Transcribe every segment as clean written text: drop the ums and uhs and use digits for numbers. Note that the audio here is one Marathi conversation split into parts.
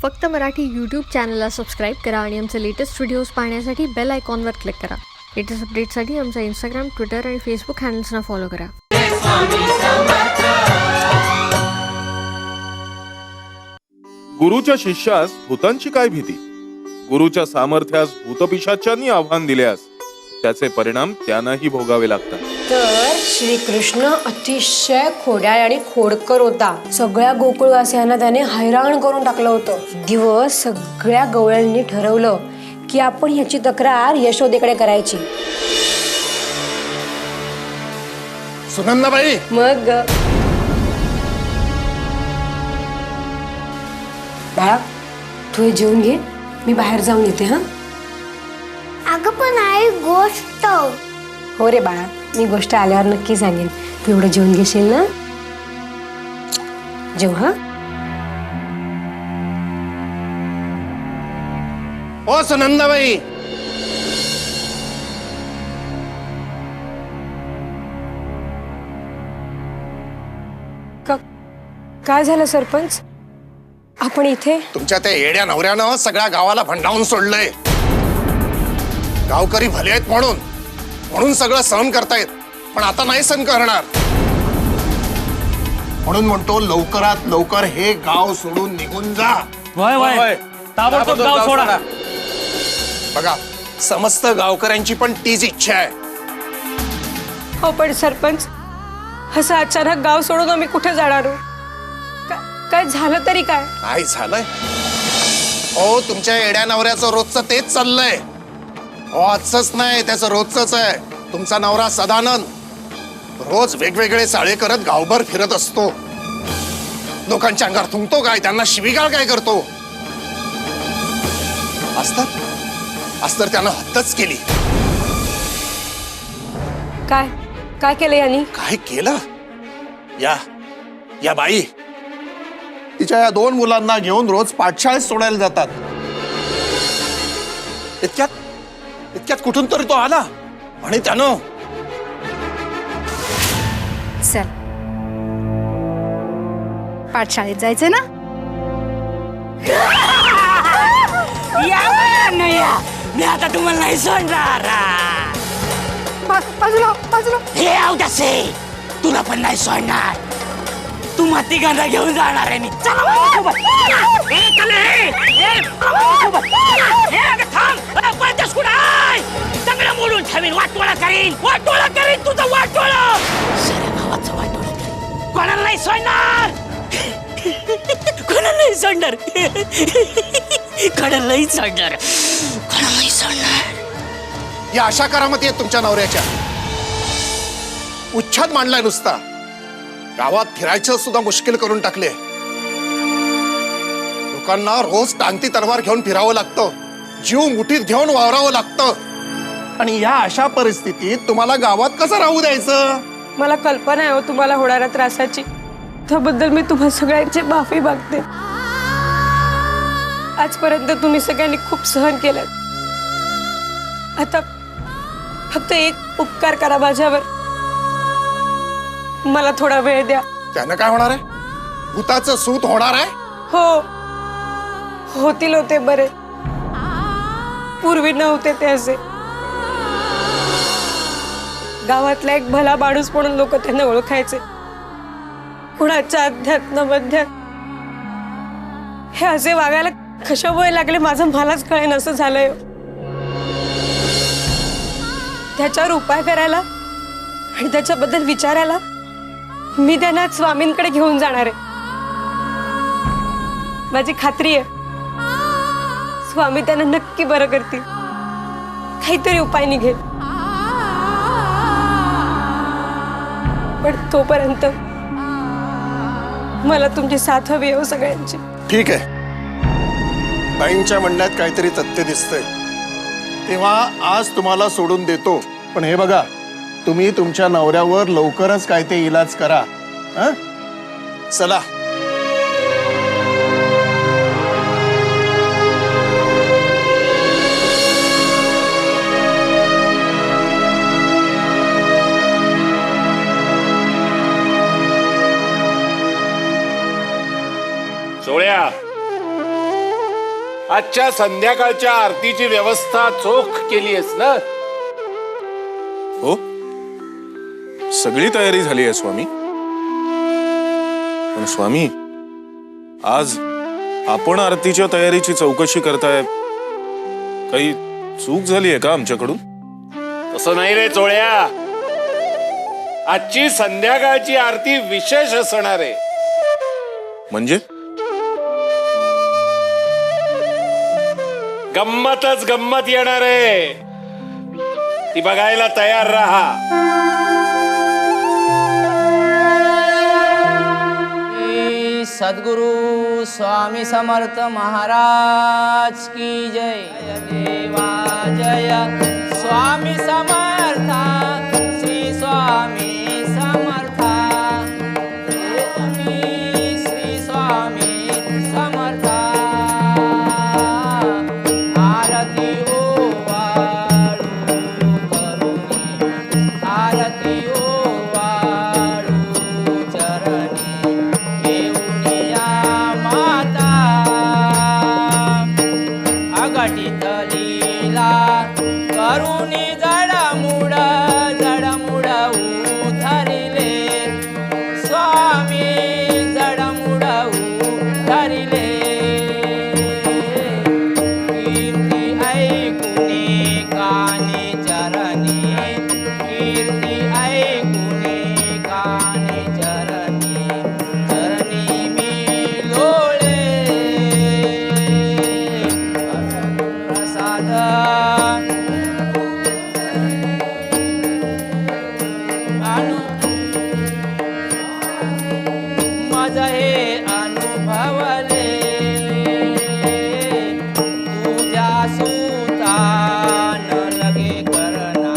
फक्त मराठी यूट्यूब चॅनलला सबस्क्राईब करा आणि आमचे लेटेस्ट व्हिडिओज पाहण्यासाठी बेल आयकॉनवर क्लिक करा. लेटेस्ट अपडेट्ससाठी आमचा इंस्टाग्राम, ट्विटर आणि फेसबुक हँडल्सना फॉलो करा. गुरुच्या शिष्यास भूतांची काय भीती? गुरुच्या सामर्थ्यास भूतपिशाच्यांनी आव्हान दिल्यास त्याचे परिणाम त्यांनाही भोगावे लागतात. तर श्रीकृष्ण अतिशय खोड्याळ आणि खोडकर होता. सगळ्या गोकुळवासियांना त्याने हैराण करून टाकलं होतं. दिवस सगळ्या गवळ्यांनी ठरवलं की आपण ह्याची तक्रार यशोदेकडे करायची. सुनंदाबाई, मग बाळा, तू हे जेवून घे, मी बाहेर जाऊन येते. हा अगं पण आई गोष्ट. हो रे बाळा, मी गोष्ट आल्यावर नक्की सांगेन. तू एवढं जेवून घेशील ना? जेव. हा ओ सुनंदाबाई, काय झालं सरपंच? आपण इथे? तुमच्या त्या येड्या नवऱ्यानं सगळ्या गावाला भंडावून सोडलंय. गावकरी भले आहेत म्हणून सगळं सहन करतायत, पण आता नाही सहन करणार. म्हणून म्हणतो लवकरात लवकर हे गाव सोडून निघून जा. वय ताबडतोब गाव सोडा. बघा, समस्त गावकऱ्यांची पण तीच इच्छा आहे. हो पण सरपंच, असं अचानक गाव सोडून आम्ही कुठे जाणार? काय झालं तरी काय? काय झालंय? हो, तुमच्या येड्या नवऱ्याचं रोजचं तेच चाललंय. हो, आजच नाही, त्याचं रोजच आहे. तुमचा नवरा सदानंद रोज वेगवेगळे चाळे करत गावभर फिरत असतो. लोकांच्या अंगावर थुंकतो काय, त्यांना शिवीगाळ काय करतो. आज तर त्यानं हत्याच केली. काय केलं यांनी? काय केलं? या बाई तिच्या या 2 मुलांना घेऊन रोज पाठशाळेत सोडायला जातात. इतक्यात कुठून तरी तो आला आणि त्यानं चल, पाठशाळेत जायचं ना? मी आता तुम्हाला नाही सोडणार. बाजूला हे अवदासे, तुला पण नाही सोडणार. तू माती गांधा घेऊन जाणार आहे मी. चांगलं बोलून ठेवीन, वाटोळा करीन तुझं वाटोळा. साऱ्या गावाचं वाटोळा करीन. कोणाला नाही सोडणार. या अशा करामती आहेत तुमच्या नवऱ्याच्या. उच्छाद मांडलाय नुसता. गावात फिरायचं सुद्धा मुश्किल करून टाकले. लोकांना रोज टांगती तलवार घेऊन फिरावं लागतं, जीव मुठीत घेऊन वावरावं लागतं. आणि या अशा परिस्थितीत तुम्हाला गावात कसं राहू द्यायचं? मला कल्पना आहे हो तुम्हाला होणाऱ्या त्रासाची. त्याबद्दल मी तुम्हा सगळ्यांची माफी मागते. आजपर्यंत तुम्ही सगळ्यांनी खूप सहन केलं. आता फक्त एक उपकार करा माझ्यावर. मला थोडा वेळ द्या. त्यानं काय होणार आहे? भूताचं सूत होणार आहे? हो, होतील होते बरे. पूर्वी नव्हते ते असे. गावातला एक भला माणूस म्हणून लोक त्यांना ओळखायचे. कुणाच्या अध्यात्म मध्यात हे असे वागायला कशामुळे लागले माझं मलाच कळेन असं झालंय. त्याच्यावर उपाय करायला आणि त्याच्याबद्दल विचारायला मी त्यांना स्वामींकडे घेऊन जाणार आहे. माझी खात्री आहे स्वामी त्यांना नक्की बरं करतील. काहीतरी उपाय निघेल. पण तोपर्यंत मला तुमची साथ हवी हो सगळ्यांची. ठीक आहे, बाईंच्या म्हणण्यात काहीतरी तथ्य दिसतंय, तेव्हा आज तुम्हाला सोडून देतो. पण हे बघा, तुम्ही तुमच्या नवऱ्यावर लवकरच काय ते इलाज करा. चला. सोळ्या, आजच्या संध्याकाळच्या आरतीची व्यवस्था चोख केली आहेस ना? हो, सगळी तयारी झाली आहे स्वामी. पण स्वामी, आज आपण आरतीच्या तयारीची चौकशी करताय, काही चूक झाली आहे का आमच्याकडून? तसं नाही रे चोळ्या. आजची संध्याकाळची आरती विशेष असणार आहे. म्हणजे गंमतच गंमत येणार आहे. ती बघायला तयार राहा. श्री सद्गुरु स्वामी समर्थ महाराज की जय. जय देवा जय स्वामी समर्थ. श्री स्वामी समर्थ. श्री स्वामी समर्थ. आरती ओवाळू करुणी. आरती ओवाळू चरणी. येऊन या माता अघटित लीला करुणी. जडमुड जडमुड उधरिले स्वामी. जडमुड उधरिले. कीर्ती ऐकुनी कानी चरणी. कीर्ती ऐकुनी कानी चरणी. चरणी मी लोळे प्रसाद. मज हे अनुभवले तुझ्या सुता न लगे करना.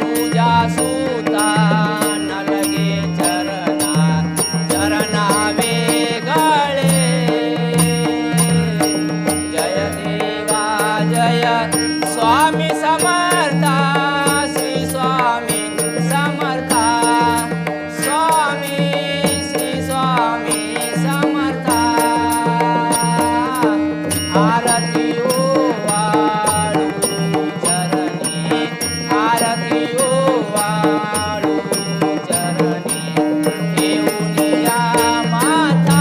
तुझ्या सुता न लगे चरना. चरना वेगळे. जय देवा जय स्वामी समर्थ. श्री स्वामी समर्थ. स्वामी श्री स्वामी समर्थ. आरती ओवाळू चरणी. आरती ओवाळू चरणी. येऊन या माता.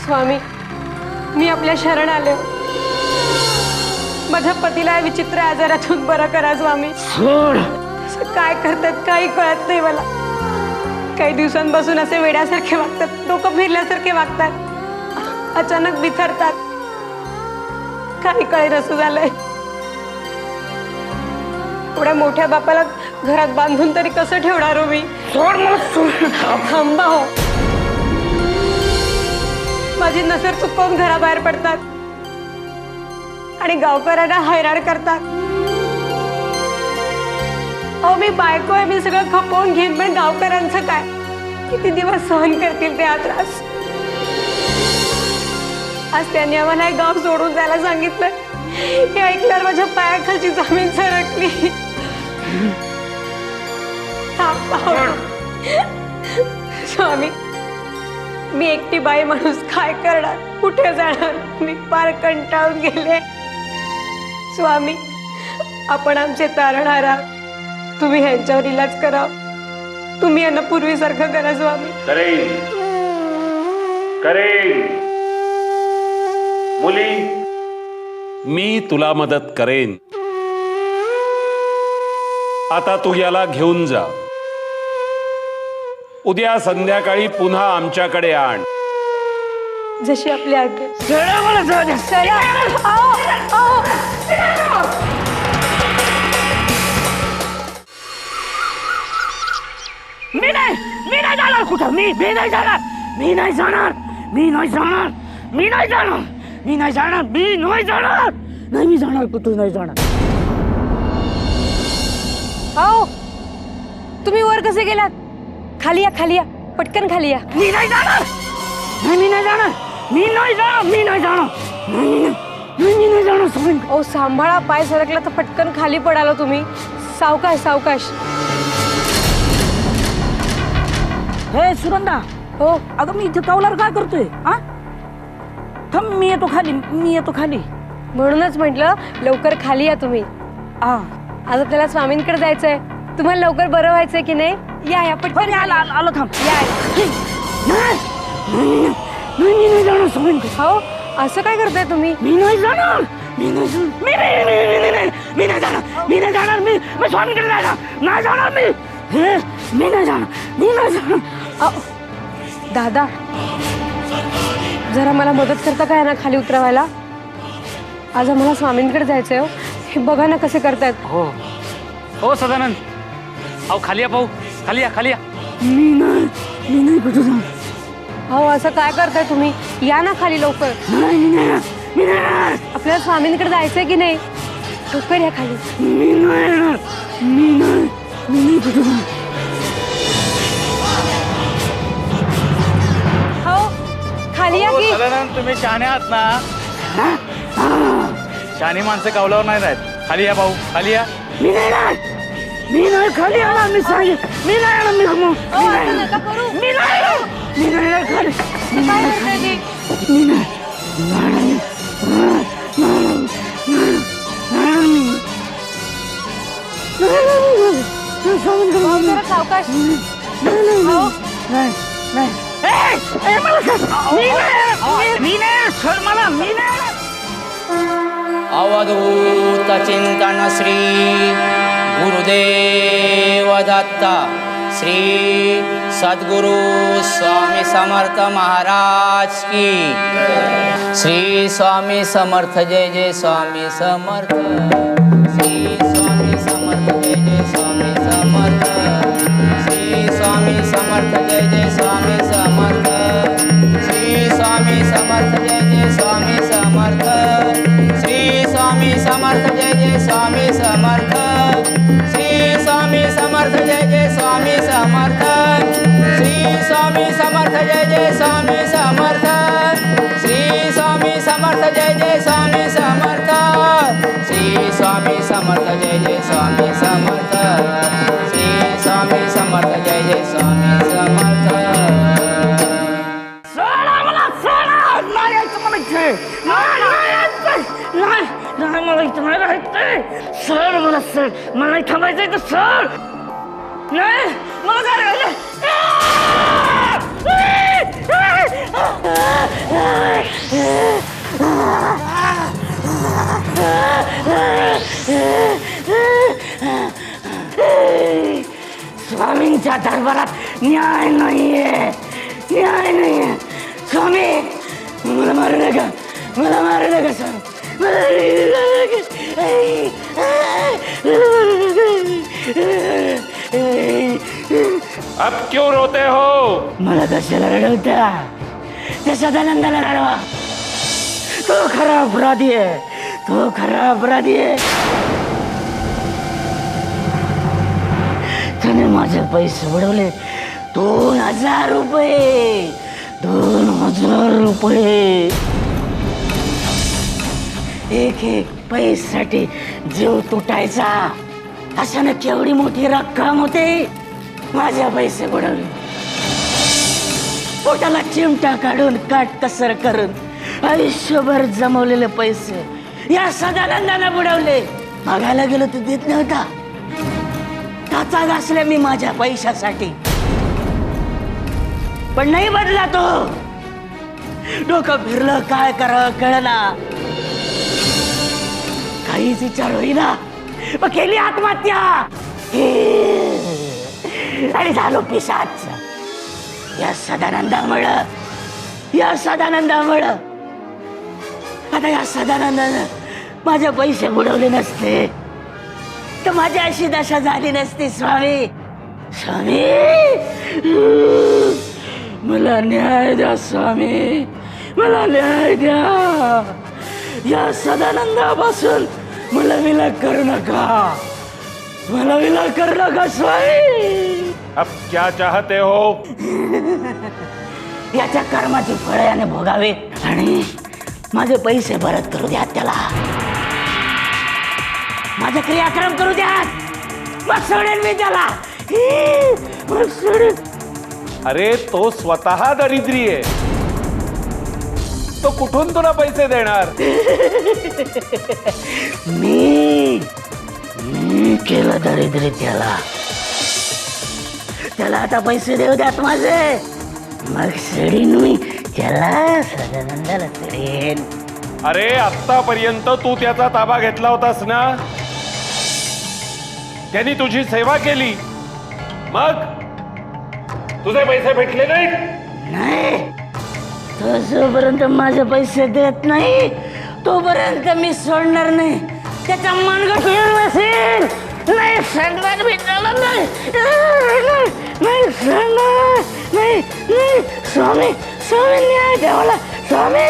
स्वामी, मी आपल्या शरण आले. माझ्या पतीला या विचित्र आजारातून बरं करा स्वामी. असं काय करतात काही कळत नाही मला. काही दिवसांपासून असे वेड्यासारखे वागतात. डोकं फिरल्यासारखे वागतात. अचानक बिथरतात. काही कळेल असं झालंय. एवढ्या मोठ्या बापाला घरात बांधून तरी कसं ठेवणार हो मी? थांबा हो. माझी नजर चुकवून घराबाहेर पडतात आणि गावकऱ्यांना हैराण करतात. अहो, मी बायको आहे, मी सगळं खपवून घेईन, पण गावकऱ्यांचं काय? किती दिवस सहन करतील ते हा त्रास? आज त्यांनी आम्हाला हे गाव सोडून जायला सांगितलं. हे ऐकल्यावर माझ्या पायाखालची जमीन सरकली. स्वामी, मी एकटी बाई माणूस काय करणार? कुठे जाणार? मी फार कंटाळून गेले. स्वामी, आपण आमचे तारणहार आहात. तुम्ही ह्यांच्यावर इलाज करा. तुम्ही यांना पूर्वीसारखं करा स्वामी. करेन करेन मुली, मी तुला मदत करेन. आता तू याला घेऊन जा. उद्या संध्याकाळी पुन्हा आमच्याकडे आण. जशी आपली आज्ञा. मी नाही जाणार कुठं. मी नाही जाणार. मी नाही जाणार. मी नाही जाणार. मी नाही जाणार. मी नाही जाणार. मी नाही जाणार. नाही, मी जाणार कुठं नाही जाणार. आओ, तुम्ही वर कसे गेलात? खाली या, खाली या, पटकन खाली या. मी नाही जाणार. नाही, मी नाही जाणार. मी नाही जाणार. मी नाही जाणार. नाही, मी नाही जाणार. ओ सांभाळा, पाय सरकला तर पटकन खाली पडालो तुम्ही. सावकाश सावकाश. हे सुनंदा, हो अगं मी इथे कौलार काय करतोय? हा थांब, मी येतो खाली. म्हणूनच म्हटलं लवकर खाली या तुम्ही. हा आज आपल्याला स्वामींकडे जायचंय. तुम्हाला लवकर बरं व्हायचंय की नाही? या या पटकन आलो थांब. या. मी नाही जाणार स्वामींकडे. हो असं काय करताय तुम्ही? मी नाही जाणार. मी स्वामींकडे नाही जाणार. मी नाही जाणार. दादा जरा मला मदत करता काय ना खाली उतरवायला? आज आम्हाला स्वामींकडे जायचंय हो. हे बघा ना कसे करतायत. हो सदानंद, अहो खाली या भाऊ, खाली या. मी नाही कुठं जाणार. हो असं काय करताय तुम्ही? या ना खाली लवकर. मी नाही आपल्याला स्वामींकडे जायचंय की नाही? लवकर या खाली. मी नाही कुठं जाणार. हो खाली या की. सदानंद, तुम्ही शहाणे आहात ना? शहाणी माणसं कौलावर नाही राहत. खाली या भाऊ, खाली या. मी नाही खाली येणार. मी सांगेन मी नाही येणार. मी हो, असं नका करू. नाही खाली. काय करताय ते? मी नाही. हो, जरा सावकाश. हो. अवधूत चिंतन श्री गुरुदेव दत्ता श्री सद्गुरु स्वामी समर्थ महाराज की. श्री स्वामी समर्थ जय जय स्वामी समर्थ. श्री स्वामी समर्थ जय जय स्वामी समर्थ. श्री स्वामी समर्थ जय जय स्वामी समर्थ. श्री स्वामी समर्थ जय जय स्वामी समर्थ. श्री स्वामी समर्थ जय जय स्वामी समर्थ. श्री स्वामी समर्थ जय जय स्वामी समर्थ. श्री स्वामी समर्थ जय जय स्वामी समर्थ. श्री स्वामी समर्थ जय जय स्वामी समर्थ. श्री स्वामी समर्थ जय जय स्वामी समर्थ. श्री स्वामी समर्थ जय जय स्वामी समर्थ. मला इथं नाही राहायचंय. सर मला सर, मला नाही थांबायचंय तर सर. नाही मला काय स्वामींच्या दरबारात न्याय नाहीये. स्वामी मला मारू नका स्वामी. अब क्यों रोते हो? मला कशाला रडवता? त्या सदानंदाला रडवा. तो खरा अपराधी आहे. त्याने माझे पैसे बुडवले. 2,000 रुपये. 2,000 रुपये. एक पैशासाठी जीव तुटायचा. अशाने केवढी मोठी रक्कम होते. माझे पैसे बुडवले. पोटाला चिमटा काढून काटकसर करून आयुष्यभर जमवलेले पैसे या सदानंदाने बुडवले. मागायला गेलो तर देत नव्हता. टाचा घासले मी माझ्या पैशासाठी. पण नाही बदला तो. डोकं फिरलं, काय करावं कळना. काहीच विचार होईना. मग केली आत्महत्या आणि झालो पिशाच. या सदानंदामुळं. आता या सदानंदानं माझे पैसे बुडवले नसते तर माझी अशी दशा झाली नसती. स्वामी मला न्याय द्या. स्वामी मला न्याय द्या. या सदानंदापासून मला विलग करू नका. स्वामी. अब क्या चाहते हो? याच्या कर्माची फळे याने भोगावे आणि माझे पैसे परत करू द्या. त्याला माझा क्रियाक्रम करू द्या. मग सोडेन मी त्याला मग सोडेन. अरे तो स्वतः दरिद्री आहे, तो कुठून तुला पैसे देणार? मी केलं दरिद्री त्याला आता पैसे देऊ द्यात माझे, मग सोडीन मी त्याला, सदानंदाला सोडेन. अरे आतापर्यंत तू त्याचा ताबा घेतला होतास ना, त्यांनी तुझी सेवा केली, मग तुझे पैसे भेटले नाहीत? नाही, तो जोपर्यंत माझे पैसे देत नाही तोपर्यंत मी सोडणार नाही. त्याचा मनगट असेल नाही सांगणार मी त्याला, नाही नाही सांगणार नाही. स्वामी स्वामी न्याय द्या मला, स्वामी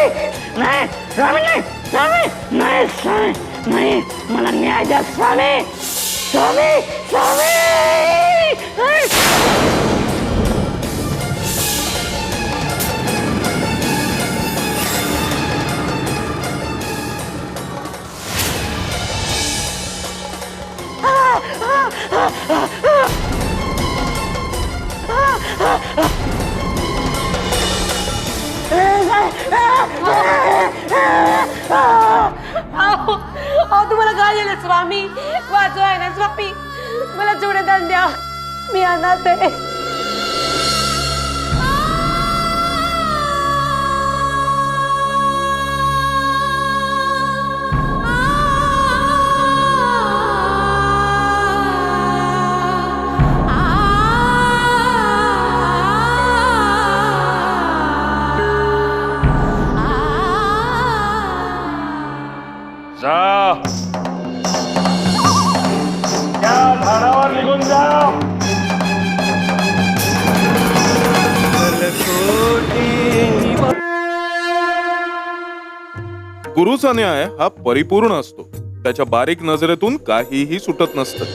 नाही, स्वामी नाही, स्वामी नाही, स्वामी नाही, मला न्याय द्या स्वामी, स्वामी स्वामी. तुम्हाला काय झालं स्वामी? वाचवाय ना स्वामी, मला जोडदान द्या, मी अनाथ आहे. जा, त्या झाडावर निघून जा. गुरुचा न्याय हा परिपूर्ण असतो, त्याच्या बारीक नजरेतून काहीही सुटत नसतं.